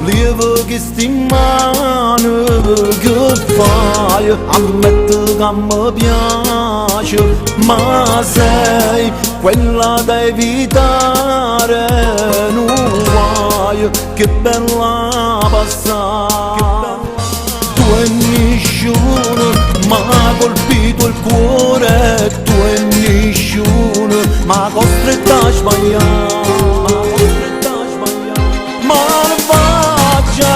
Lieve gestimane goodbye, ammetto che mi piace, ma sei quella da evitare, non vuoi che bella passare. Tu e nessuno m'ha colpito il cuore, tu e nessuno m'ha costretto a sbagliare.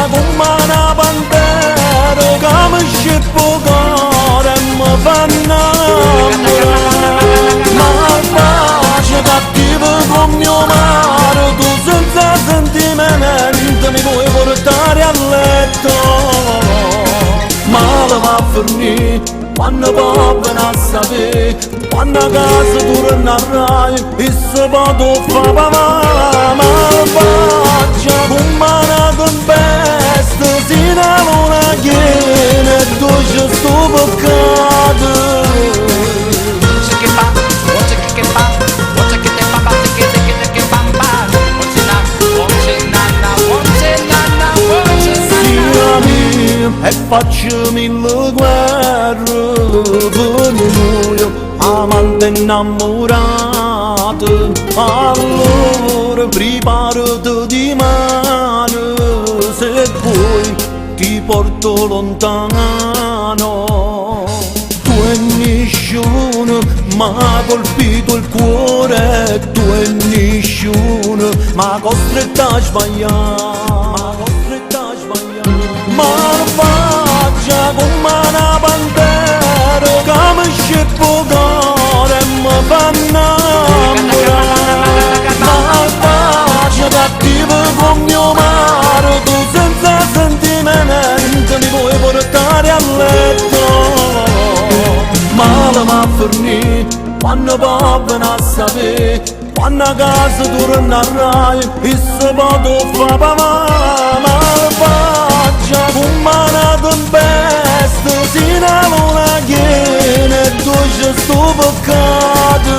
Come una pantera che mi scippo cuore e mi fa innamorare. Malvagia, cattiva come mio mare, tu senza sentimento mi puoi portare a letto. Male va a finire quando poi viene a sapere, quando a casa tu tornerai e se poi tu fa papà. Malvagia come una tempesta si innamora chiena e tu c'è sto peccato. E faccio mille guerre per noi, amante innamorato. Allora preparati di mano, se vuoi ti porto lontano. Tu e nessuno m'ha colpito il cuore, tu e nessuno m'ha costretto a sbagliare. Malvagia come una pantera che mi scippo cuore e mi fa innamorare. Malvagia, cattiva come mio mare, tu senza sentimento mi puoi portare a letto. Male va a finire quando poi viene a sapere, quando a casa tu tornerai e se poi tu fa papà. Malvagia come una tempesta si innamora chiena e tu c'è sto peccato.